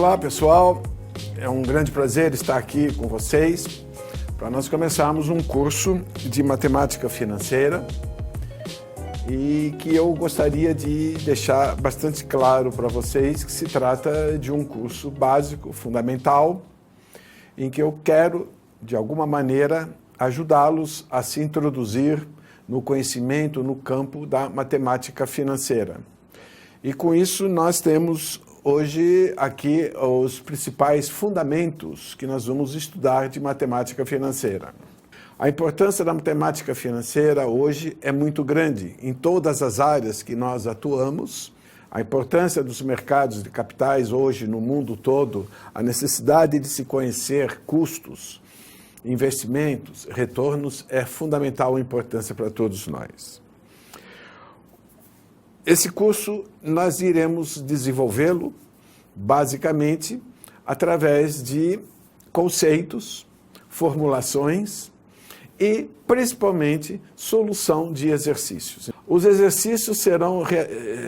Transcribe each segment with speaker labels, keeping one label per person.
Speaker 1: Olá pessoal, é um grande prazer estar aqui com vocês para nós começarmos um curso de matemática financeira e que eu gostaria de deixar bastante claro para vocês que se trata de um curso básico, fundamental, em que eu quero, de alguma maneira, ajudá-los a se introduzir no conhecimento no campo da matemática financeira. E com isso nós temos hoje aqui os principais fundamentos que nós vamos estudar de matemática financeira. A importância da matemática financeira hoje é muito grande em todas as áreas que nós atuamos. A importância dos mercados de capitais hoje no mundo todo, a necessidade de se conhecer custos, investimentos, retornos é fundamental importância para todos nós. Esse curso nós iremos desenvolvê-lo basicamente através de conceitos, formulações e principalmente solução de exercícios. Os exercícios serão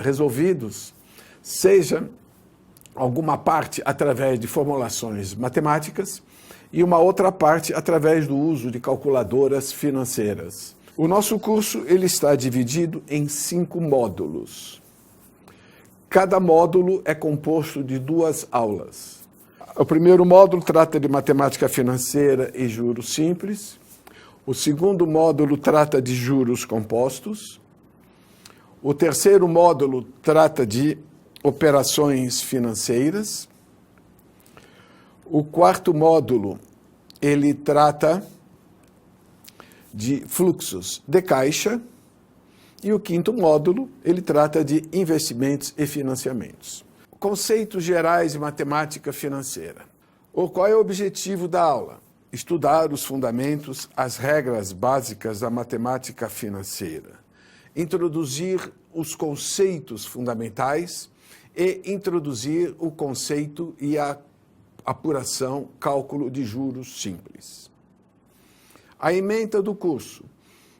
Speaker 1: resolvidos, seja alguma parte através de formulações matemáticas e uma outra parte através do uso de calculadoras financeiras. O nosso curso ele está dividido em 5 módulos. Cada módulo é composto de 2 aulas. O primeiro módulo trata de matemática financeira e juros simples. O segundo módulo trata de juros compostos. O terceiro módulo trata de operações financeiras. O quarto módulo ele trata de fluxos de caixa, e o quinto módulo, ele trata de investimentos e financiamentos. Conceitos gerais de matemática financeira. Qual é o objetivo da aula? Estudar os fundamentos, as regras básicas da matemática financeira. Introduzir os conceitos fundamentais e introduzir o conceito e a apuração, cálculo de juros simples. A ementa do curso,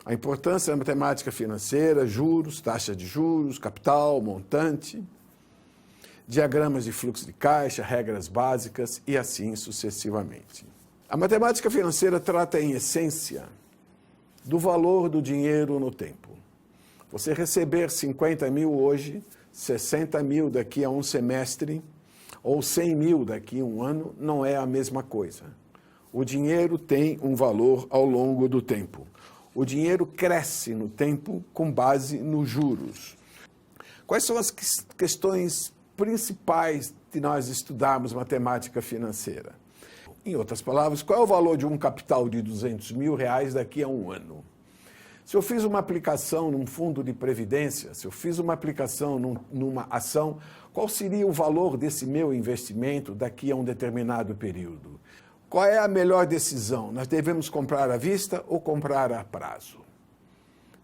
Speaker 1: a importância da matemática financeira, juros, taxa de juros, capital, montante, diagramas de fluxo de caixa, regras básicas e assim sucessivamente. A matemática financeira trata, em essência, do valor do dinheiro no tempo. Você receber 50 mil hoje, 60 mil daqui a um semestre, ou 100 mil daqui a um ano, não é a mesma coisa. O dinheiro tem um valor ao longo do tempo. O dinheiro cresce no tempo com base nos juros. Quais são as questões principais de nós estudarmos matemática financeira? Em outras palavras, qual é o valor de um capital de 200 mil reais daqui a um ano? Se eu fiz uma aplicação num fundo de previdência, se eu fiz uma aplicação numa ação, qual seria o valor desse meu investimento daqui a um determinado período? Qual é a melhor decisão? Nós devemos comprar à vista ou comprar a prazo?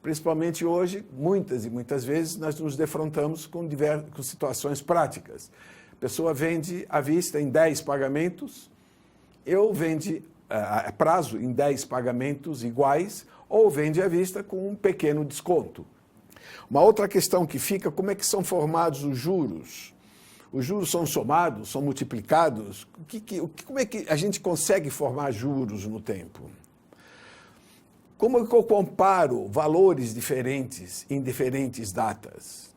Speaker 1: Principalmente hoje, muitas e muitas vezes, nós nos defrontamos com situações práticas. A pessoa vende à vista em 10 pagamentos, vende a prazo em 10 pagamentos iguais, ou vende à vista com um pequeno desconto. Uma outra questão que fica, como é que são formados os juros? Os juros são somados, são multiplicados? Como é que a gente consegue formar juros no tempo? Como é que eu comparo valores diferentes em diferentes datas?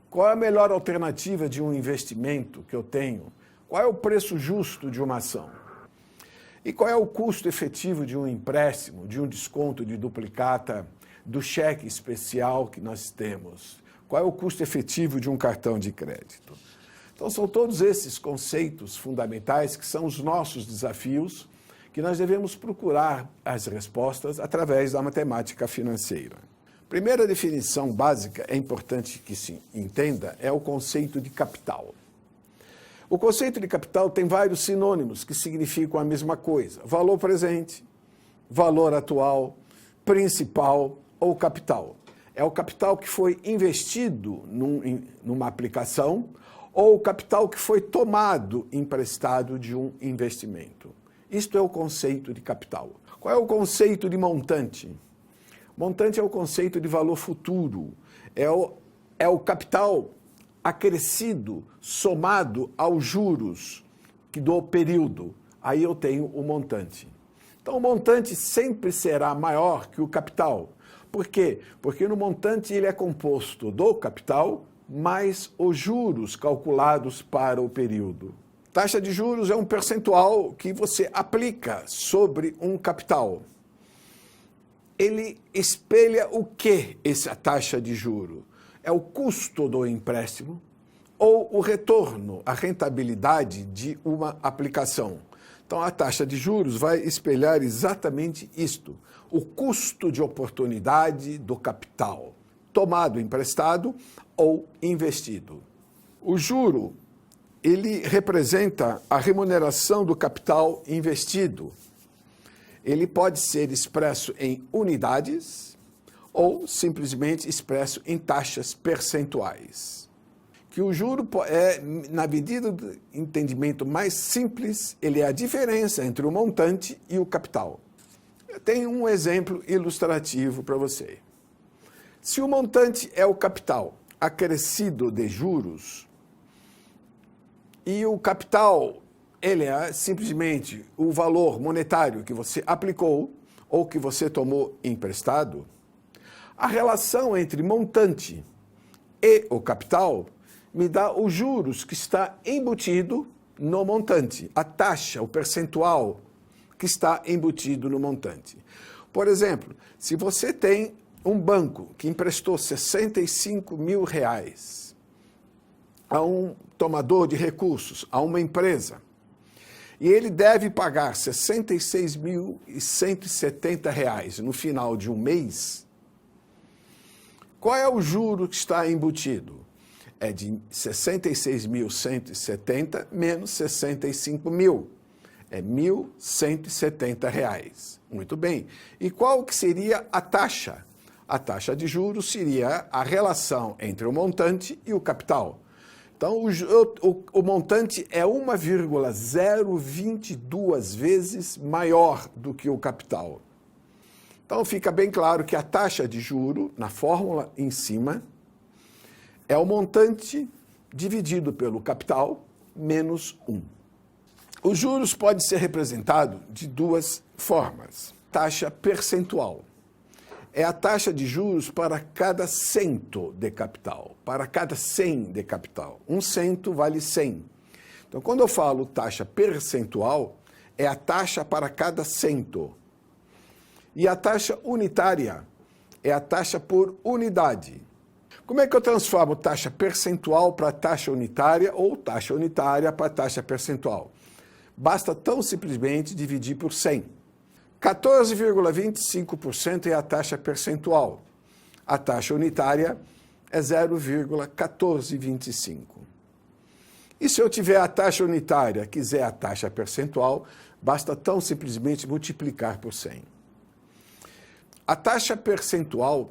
Speaker 1: Qual é a melhor alternativa de um investimento que eu tenho? Qual é o preço justo de uma ação? E qual é o custo efetivo de um empréstimo, de um desconto de duplicata, do cheque especial que nós temos? Qual é o custo efetivo de um cartão de crédito? Então, são todos esses conceitos fundamentais que são os nossos desafios, que nós devemos procurar as respostas através da matemática financeira. Primeira definição básica, é importante que se entenda, é o conceito de capital. O conceito de capital tem vários sinônimos que significam a mesma coisa. Valor presente, valor atual, principal ou capital. É o capital que foi investido numa aplicação ou o capital que foi tomado emprestado de um investimento. Isto é o conceito de capital. Qual é o conceito de montante? Montante é o conceito de valor futuro. É o capital acrescido somado aos juros do período. Aí eu tenho o montante. Então, o montante sempre será maior que o capital. Por quê? Porque no montante ele é composto do capital mais os juros calculados para o período. Taxa de juros é um percentual que você aplica sobre um capital. Ele espelha o que essa taxa de juro? É o custo do empréstimo ou o retorno, a rentabilidade de uma aplicação. Então, a taxa de juros vai espelhar exatamente isto, o custo de oportunidade do capital, tomado emprestado ou investido. O juro, ele representa a remuneração do capital investido. Ele pode ser expresso em unidades ou simplesmente expresso em taxas percentuais. Que o juro é, na medida do entendimento mais simples, ele é a diferença entre o montante e o capital. Eu tenho um exemplo ilustrativo para você. Se o montante é o capital acrescido de juros e o capital ele é simplesmente o valor monetário que você aplicou ou que você tomou emprestado, a relação entre montante e o capital me dá os juros que está embutido no montante, a taxa, o percentual que está embutido no montante. Por exemplo, se você tem um banco que emprestou 65 mil reais a um tomador de recursos, a uma empresa, e ele deve pagar 66.170 reais no final de um mês, qual é o juro que está embutido? É de 66.170 menos 65 mil. É 1.170 reais. Muito bem. E qual que seria a taxa? A taxa de juros seria a relação entre o montante e o capital. Então, o montante é 1,022 vezes maior do que o capital. Então, fica bem claro que a taxa de juro, na fórmula em cima, é o montante dividido pelo capital menos 1. Os juros podem ser representados de duas formas. Taxa percentual. É a taxa de juros para cada cento de capital, para cada 100 de capital. Um cento vale 100. Então, quando eu falo taxa percentual, é a taxa para cada cento. E a taxa unitária é a taxa por unidade. Como é que eu transformo taxa percentual para taxa unitária ou taxa unitária para taxa percentual? Basta tão simplesmente dividir por 100. 14,25% é a taxa percentual. A taxa unitária é 0,1425. E se eu tiver a taxa unitária, quiser a taxa percentual, basta tão simplesmente multiplicar por 100. A taxa percentual,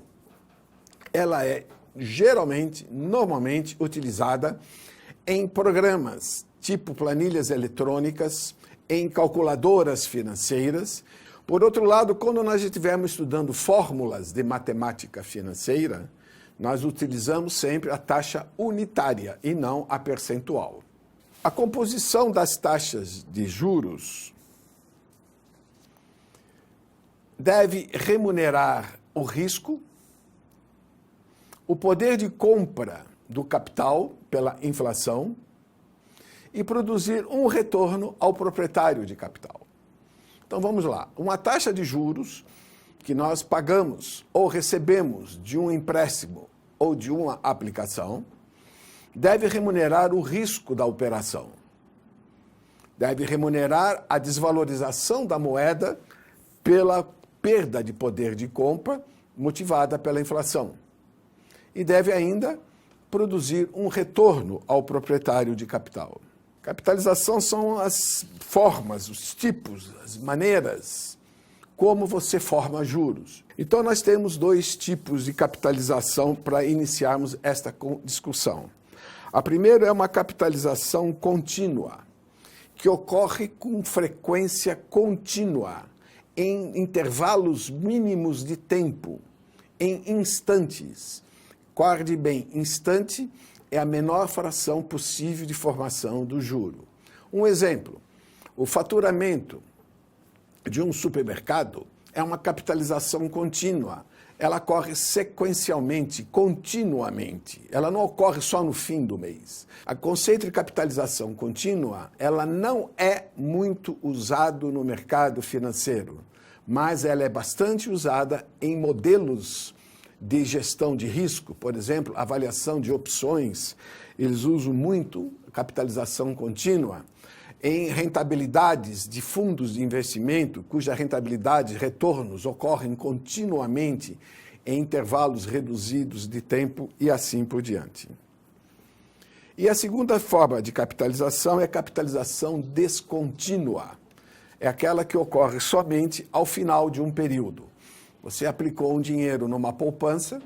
Speaker 1: ela é geralmente, normalmente, utilizada em programas tipo planilhas eletrônicas, em calculadoras financeiras. Por outro lado, quando nós estivermos estudando fórmulas de matemática financeira, nós utilizamos sempre a taxa unitária e não a percentual. A composição das taxas de juros deve remunerar o risco, o poder de compra do capital pela inflação e produzir um retorno ao proprietário de capital. Então vamos lá. Uma taxa de juros que nós pagamos ou recebemos de um empréstimo ou de uma aplicação deve remunerar o risco da operação. Deve remunerar a desvalorização da moeda pela perda de poder de compra motivada pela inflação. E deve ainda produzir um retorno ao proprietário de capital. Capitalização são as formas, os tipos, as maneiras como você forma juros. Então, nós temos dois tipos de capitalização para iniciarmos esta discussão. A primeira é uma capitalização contínua, que ocorre com frequência contínua, em intervalos mínimos de tempo, em instantes. Guarde bem, instante é a menor fração possível de formação do juro. Um exemplo, o faturamento de um supermercado é uma capitalização contínua. Ela ocorre sequencialmente, continuamente. Ela não ocorre só no fim do mês. O conceito de capitalização contínua, ela não é muito usado no mercado financeiro, mas ela é bastante usada em modelos de gestão de risco, por exemplo, avaliação de opções. Eles usam muito capitalização contínua em rentabilidades de fundos de investimento, cuja rentabilidade e retornos ocorrem continuamente em intervalos reduzidos de tempo e assim por diante. E a segunda forma de capitalização é a capitalização descontínua. É aquela que ocorre somente ao final de um período. Você aplicou um dinheiro numa poupança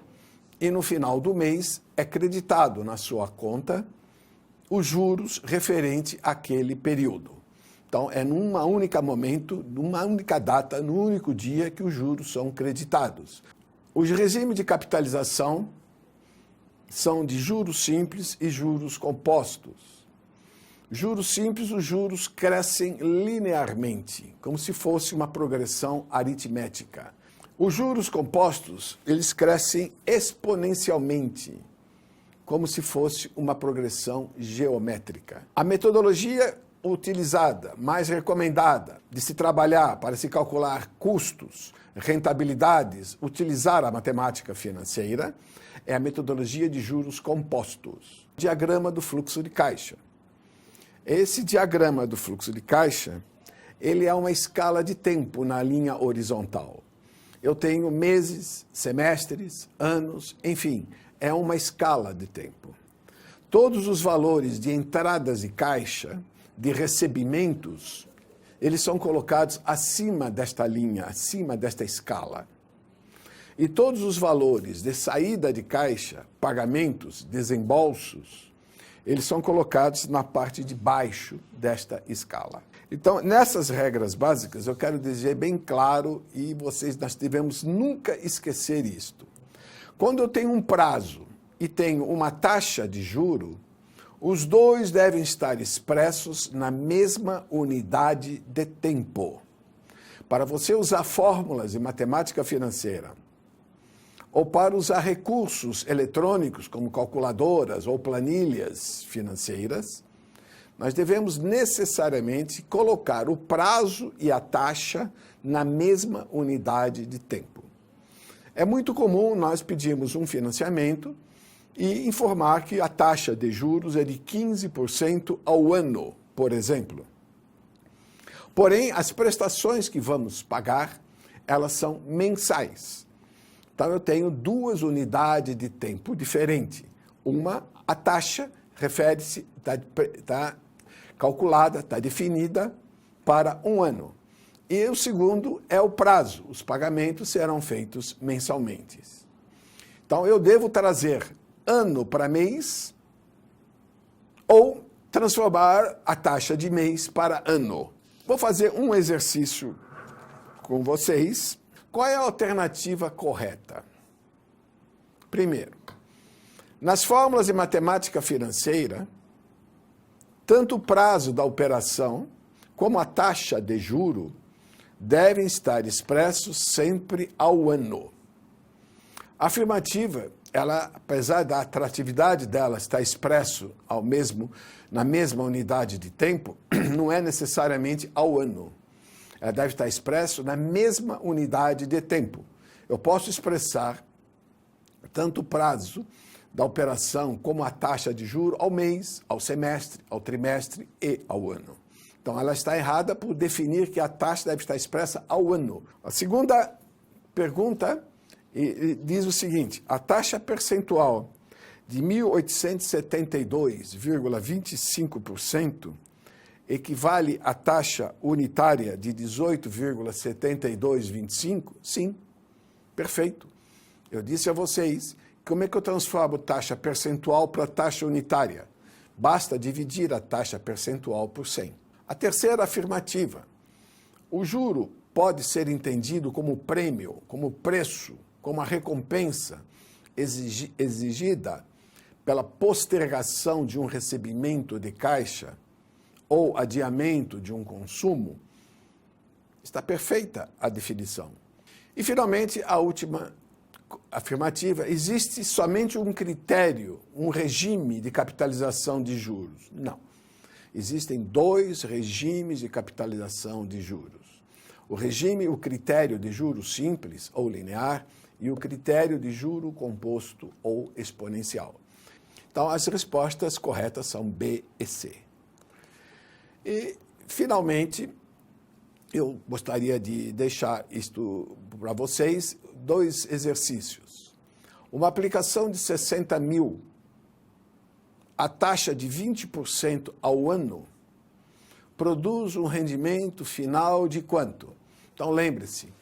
Speaker 1: e no final do mês é creditado na sua conta os juros referente àquele período. Então, é num único momento, numa única data, no único dia que os juros são creditados. Os regimes de capitalização são de juros simples e juros compostos. Juros simples, os juros crescem linearmente, como se fosse uma progressão aritmética. Os juros compostos, eles crescem exponencialmente, como se fosse uma progressão geométrica. A metodologia utilizada, mais recomendada, de se trabalhar para se calcular custos, rentabilidades, utilizar a matemática financeira, é a metodologia de juros compostos. Diagrama do fluxo de caixa. Esse diagrama do fluxo de caixa, ele é uma escala de tempo na linha horizontal. Eu tenho meses, semestres, anos, enfim, é uma escala de tempo. Todos os valores de entradas de caixa, de recebimentos, eles são colocados acima desta linha, acima desta escala. E todos os valores de saída de caixa, pagamentos, desembolsos, eles são colocados na parte de baixo desta escala. Então, nessas regras básicas, eu quero dizer bem claro, e nós devemos nunca esquecer isto. Quando eu tenho um prazo e tenho uma taxa de juro, os dois devem estar expressos na mesma unidade de tempo. Para você usar fórmulas de matemática financeira, ou para usar recursos eletrônicos, como calculadoras ou planilhas financeiras, nós devemos necessariamente colocar o prazo e a taxa na mesma unidade de tempo. É muito comum nós pedirmos um financiamento e informar que a taxa de juros é de 15% ao ano, por exemplo. Porém, as prestações que vamos pagar, elas são mensais. Então, eu tenho duas unidades de tempo diferentes. Uma, a taxa, refere-se, está calculada, está definida para um ano. E o segundo é o prazo. Os pagamentos serão feitos mensalmente. Então, eu devo trazer ano para mês ou transformar a taxa de mês para ano. Vou fazer um exercício com vocês. Qual é a alternativa correta? Primeiro, nas fórmulas de matemática financeira, tanto o prazo da operação como a taxa de juro devem estar expressos sempre ao ano. A afirmativa, ela, apesar da atratividade dela estar expresso na mesma unidade de tempo, não é necessariamente ao ano. Ela deve estar expresso na mesma unidade de tempo. Eu posso expressar tanto o prazo da operação como a taxa de juro ao mês, ao semestre, ao trimestre e ao ano. Então, ela está errada por definir que a taxa deve estar expressa ao ano. A segunda pergunta diz o seguinte: a taxa percentual de 1.872,25% equivale à taxa unitária de 18,7225? Sim, perfeito. Eu disse a vocês, como é que eu transformo taxa percentual para taxa unitária? Basta dividir a taxa percentual por 100. A terceira afirmativa: o juro pode ser entendido como prêmio, como preço, como a recompensa exigida pela postergação de um recebimento de caixa ou adiamento de um consumo, está perfeita a definição. E, finalmente, a última afirmativa: existe somente um critério, um regime de capitalização de juros? Não. Existem dois regimes de capitalização de juros. O critério de juros simples ou linear e o critério de juro composto ou exponencial. Então, as respostas corretas são B e C. E, finalmente, eu gostaria de deixar isto para vocês, dois exercícios. Uma aplicação de 60 mil a taxa de 20% ao ano produz um rendimento final de quanto? Então, lembre-se,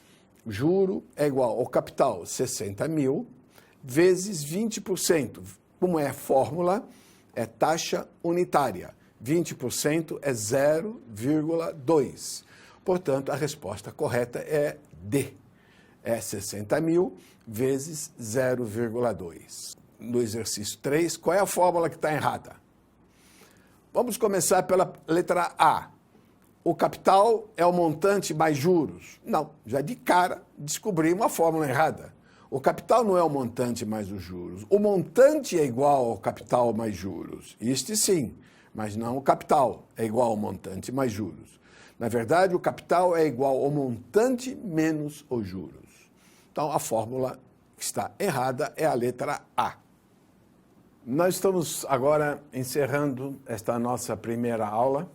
Speaker 1: o juro é igual ao capital 60 mil vezes 20%. Como é a fórmula? É taxa unitária. 20% é 0,2. Portanto, a resposta correta é D. É 60 mil vezes 0,2. No exercício 3, qual é a fórmula que está errada? Vamos começar pela letra A. O capital é o montante mais juros. Não, já de cara descobri uma fórmula errada. O capital não é o montante mais os juros. O montante é igual ao capital mais juros. Isto sim, mas não o capital é igual ao montante mais juros. Na verdade, o capital é igual ao montante menos os juros. Então, a fórmula que está errada é a letra A. Nós estamos agora encerrando esta nossa primeira aula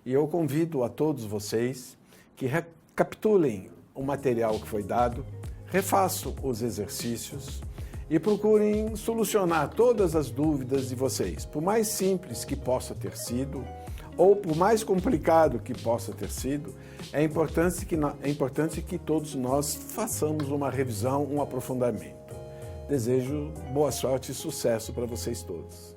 Speaker 1: e eu convido a todos vocês que recapitulem o material que foi dado, refaçam os exercícios e procurem solucionar todas as dúvidas de vocês, por mais simples que possa ter sido ou por mais complicado que possa ter sido. É importante que todos nós façamos uma revisão, um aprofundamento. Desejo boa sorte e sucesso para vocês todos.